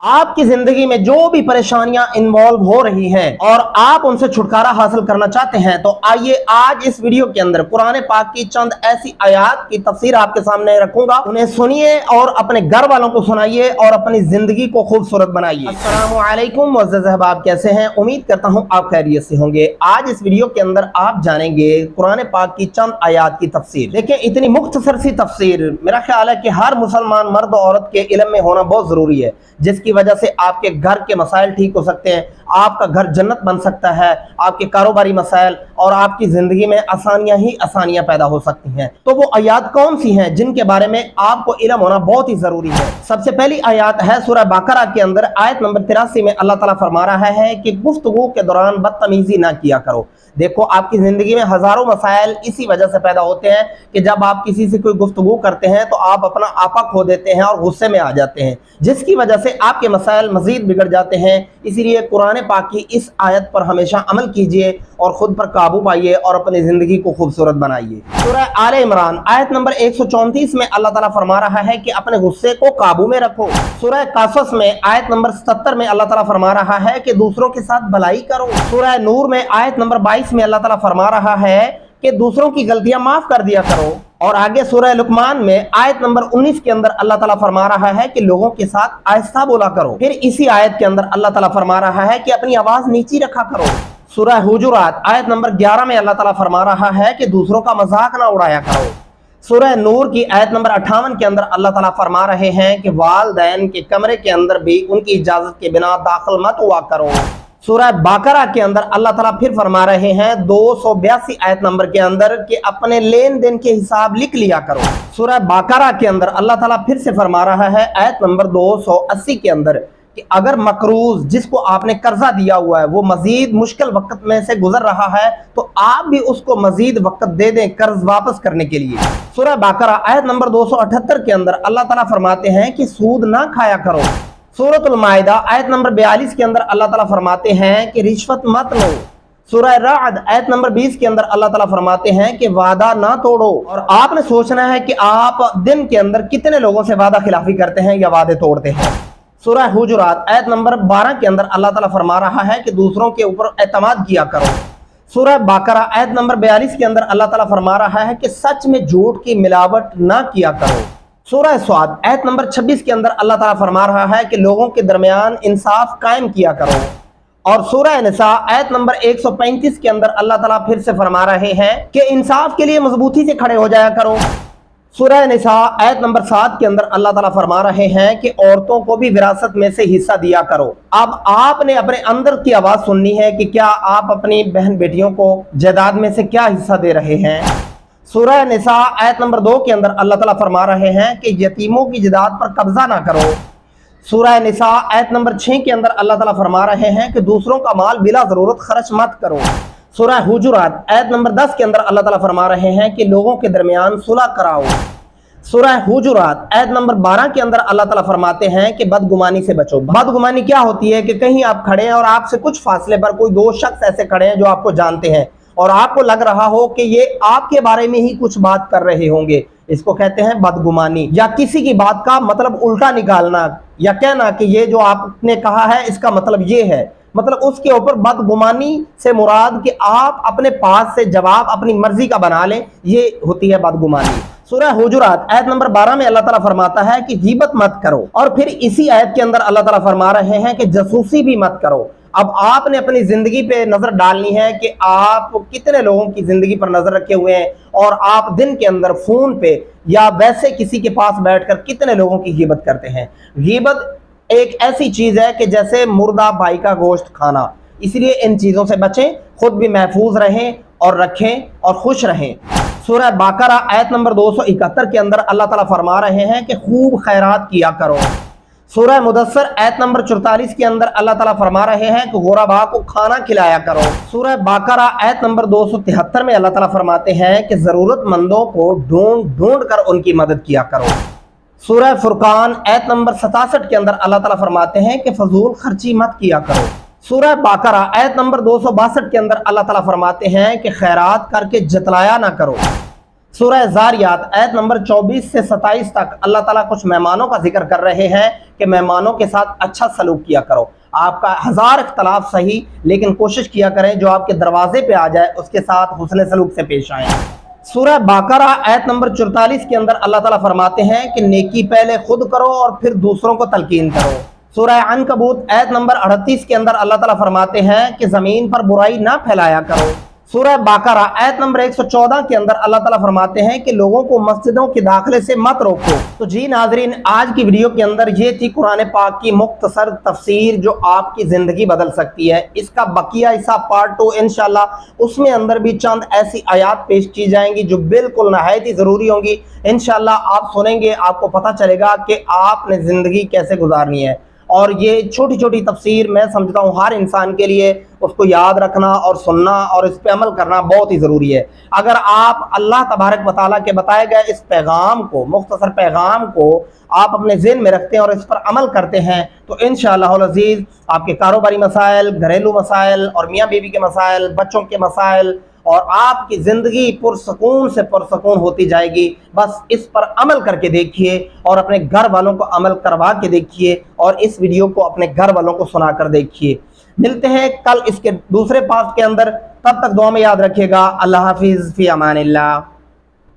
آپ کی जिंदगी में जो भी परेशानियां इन्वॉल्व हो रही हैं और आप उनसे छुटकारा हासिल करना चाहते हैं, तो आइए आज इस वीडियो के अंदर कुरान पाक की चंद ऐसी आयत की तफसीर आपके सामने रखूंगा। उन्हें सुनिए और अपने घर वालों को सुनाइए और अपनी जिंदगी को खूबसूरत बनाइए। अस्सलामु अलैकुम मुअज़्ज़ज़ अहबाब, कैसे हैं? उम्मीद करता हूं आप खैरियत से होंगे। आज इस वीडियो के अंदर आप जानेंगे कुरान पाक की चंद आयत की तफसीर। देखिए, इतनी मुख्तसर सी तफसीर मेरा ख्याल है कि हर मुसलमान मर्द और औरत के इल्म में होना बहुत जरूरी है, जिसकी वजह से आपके घर के मसाइल ठीक हो सकते हैं, आपका घर जन्नत बन सकता है, आपके कारोबारी मसाइल और आपकी जिंदगी में आसानियां ही आसानियां पैदा हो सकती हैं। तो वो आयत कौन सी हैं जिनके बारे में आपको इल्म होना बहुत ही जरूरी है? सबसे पहली आयत है सूरह बकरा के अंदर आयत नंबर 83 में अल्लाह ताला फरमा रहा है कि गुफ्तगू के दौरान बदतमीजी ना किया करो। देखो, आपकी जिंदगी में हजारों मसाइल इसी वजह से पैदा होते हैं कि जब आप किसी से कोई गुफ्तगू करते हैं तो आप अपना आपा खो देते हैं और गुस्से में आ जाते हैं, जिसकी वजह से आपके मसाइल मजीद बिगड़ जाते हैं। इसीलिए कुरान पाक की इस आयत पर हमेशा अमल कीजिए और खुद पर काबू पाइए और अपनी जिंदगी को खूबसूरत बनाइए। सूरह आले इमरान आयत नंबर 134 में अल्लाह ताला फरमा रहा है कि अपने गुस्से को काबू में रखो। सूरह कासस में आयत नंबर 77 में अल्लाह ताला फरमा रहा है कि दूसरों के साथ भलाई करो। सूरह नूर में आयत नंबर 22 में अल्लाह ताला फरमा रहा है कि दूसरों की गलतियां माफ कर दिया करो। और आगे सूरह लुकमान में आयत नंबर 19 के अंदर अल्लाह ताला फरमा रहा है कि लोगों के साथ आहिस्ता बोला करो। फिर इसी आयत के अंदर अल्लाह ताला फरमा रहा है कि अपनी आवाज नीची रखा करो। सूरह हुजुरात आयत नंबर 11 में अल्लाह ताला फरमा रहा है कि दूसरों का मजाक ना उड़ाया करो। सूरह नूर की आयत नंबर 58 के अंदर अल्लाह ताला फरमा रहे हैं कि वालिदैन के कमरे के अंदर भी उनकी इजाजत के बिना दाखिल मत हुआ करो। सूरह बकरा के अंदर अल्लाह ताला फिर फरमा रहे हैं 282 आयत नंबर के अंदर कि अपने लेन देन के हिसाब लिख लिया करो। सूरह बकरा के अंदर अल्लाह ताला फिर से फरमा रहा है आयत नंबर 280 के अंदर कि अगर मकरूज जिसको आपने कर्जा दिया हुआ है वो मजीद मुश्किल वक्त में से गुजर रहा है तो आप भी उसको मजीद वक्त दे दें कर्ज वापस करने के लिए। सूरह बकरा आयत नंबर 278 के अंदर अल्लाह ताला फरमाते हैं कि सूद ना खाया करो। सूरतुल माइदा आयत नंबर 42 के अंदर अल्लाह ताला फरमाते हैं कि रिश्वत मत लो। सूरह राद आयत नंबर 20 के अंदर अल्लाह ताला फरमाते हैं कि वादा ना तोड़ो। और आपने सोचना है कि आप दिन के अंदर कितने लोगों से वादा खिलाफी करते हैं या वादे तोड़ते हैं। सूरह हुजुरात आयत नंबर 12 के अंदर अल्लाह ताला फरमा रहा है कि दूसरों के ऊपर एतमाद किया करो। सूरह बकरा आयत नंबर 42 के अंदर अल्लाह ताला फरमा रहा है कि सच में झूठ की मिलावट ना किया करो। सूरह स्वाद आयत नंबर 26 के अंदर अल्लाह ताला फरमा रहा है कि लोगों के दरमियान इंसाफ कायम किया करो। और सूरह निसा आयत नंबर 135 के अंदर अल्लाह ताला फिर से फरमा रहे हैं कि इंसाफ के लिए मजबूती से खड़े हो जाया करो। सूरह निसा आयत नंबर 7 के अंदर अल्लाह ताला फरमा रहे हैं कि औरतों को भी विरासत में से हिस्सा दिया करो। अब आपने अपने अंदर की आवाज सुननी है कि क्या आप अपनी बहन बेटियों को जायदाद में से क्या हिस्सा दे रहे हैं। सूरह निसा आयत नंबर 2 के अंदर अल्लाह ताला फरमा रहे हैं कि यतीमों की जायदाद पर कब्जा ना करो। सूरह निसा आयत नंबर 6 के अंदर अल्लाह ताला फरमा रहे हैं कि दूसरों का माल बिला जरूरत खर्च मत करो। सूरह हुजुरात आयत नंबर 10 के अंदर अल्लाह ताला फरमा रहे हैं कि लोगों के दरमियान सुलह कराओ। सूरह हुजुरात आयत नंबर 12 के अंदर अल्लाह ताला फरमाते हैं कि बदगुमानी से बचो। बदगुमानी क्या होती है कि कहीं आप खड़े हैं और आपसे कुछ फासले पर कोई दो शख्स ऐसे खड़े हैं जो आपको जानते हैं और आपको लग रहा हो कि ये आपके बारे में ही कुछ बात कर रहे होंगे, इसको कहते हैं बदगुमानी। या किसी की बात का मतलब उल्टा निकालना या कहना कि ये जो आपने कहा है इसका मतलब ये है, मतलब उसके ऊपर बदगुमानी से मुराद कि आप अपने पास से जवाब अपनी मर्जी का बना लें, ये होती है बदगुमानी। सूरह हुजुरात आयत नंबर 12 में अल्लाह ताला फरमाता है कि गीबत मत करो। और फिर इसी आयत के अंदर अल्लाह ताला फरमा रहे हैं कि जासूसी भी मत करो। अब आपने अपनी जिंदगी पे नजर डालनी है कि आप कितने लोगों की जिंदगी पर नजर रखे हुए हैं और आप दिन के अंदर फोन पे या वैसे किसी के पास बैठकर कितने लोगों की गीबत करते हैं। गीबत एक ऐसी चीज है कि जैसे मुर्दा भाई का गोश्त खाना, इसलिए इन चीजों से बचें, खुद भी महफूज रहें और रखें और खुश रहें। सूरह बकरा आयत नंबर 271 के अंदर अल्लाह ताला फरमा रहे हैं कि खूब खैरात किया करो। सूरह मुदस्सर आयत नंबर 44 के अंदर अल्लाह ताला फरमा रहे हैं कि गुरबा को खाना खिलाया करो। सूरह बकरा आयत नंबर 273 में अल्लाह ताला फरमाते हैं कि जरूरतमंदों को ढूंढ ढूंढ कर उनकी मदद किया करो। सूरह फुरकान आयत नंबर 67 के अंदर अल्लाह ताला फरमाते हैं कि फजूल खर्ची मत किया करो। सूरह बकरा आयत नंबर 262 के अंदर अल्लाह ताला फरमाते हैं कि खैरात करके जतलाया ना करो। सूरह ज़ारियात आयत नंबर 24 से 27 तक अल्लाह ताला कुछ मेहमानों का जिक्र कर रहे हैं कि मेहमानों के साथ अच्छा सलूक किया करो। आपका हज़ार इख्तलाफ सही, लेकिन कोशिश किया करें जो आपके दरवाजे पे आ जाए उसके साथ हुस्न सलूक से पेश आएँ। सूरह बाकरा आयत नंबर 44 के अंदर अल्लाह ताला फरमाते हैं कि नेकी पहले खुद करो और फिर दूसरों को तलकीन करो। सूरह अनकबूत आयत नंबर 38 के अंदर अल्लाह ताला फरमाते हैं कि ज़मीन पर बुराई ना फैलाया करो। सूरह बाकरा आयत नंबर 114 के अंदर अल्लाह ताला फरमाते हैं कि लोगों को मस्जिदों के दाखिले से मत रोको। तो जी नाजरीन, आज की वीडियो के अंदर ये थी कुरान पाक की मुख्तसर तफसीर जो आपकी ज़िंदगी बदल सकती है। इसका बकिया हिस्सा पार्ट 2 इंशाल्लाह, उसमें अंदर भी चंद ऐसी आयात पेश की जाएंगी जो बिल्कुल नहायत ही ज़रूरी होंगी। इंशाल्लाह आप सुनेंगे, आपको पता चलेगा कि आपने ज़िंदगी कैसे गुजारनी है। और ये छोटी छोटी तफसीर मैं समझता हूँ हर इंसान के लिए उसको याद रखना और सुनना और इस पे अमल करना बहुत ही ज़रूरी है। अगर आप अल्लाह तबारक व तआला के बताए गए इस पैगाम को, मुख्तसर पैगाम को आप अपने ज़हन में रखते हैं और इस पर अमल करते हैं तो इंशाअल्लाह अज़ीज़ आपके कारोबारी मसाइल, घरेलू मसाइल और मियाँ बीवी के मसाइल, बच्चों के मसाइल और आपकी ज़िंदगी पुरसकून से पुरसकून होती जाएगी। बस इस पर अमल करके देखिए और अपने घर वालों को अमल करवा के देखिए और इस वीडियो को अपने घर वालों को सुना कर देखिए। मिलते हैं कल इसके दूसरे पार्ट के अंदर, तब तक दुआ में याद रखिएगा। अल्लाह हाफिज़, फ़ी अमानिल्लाह।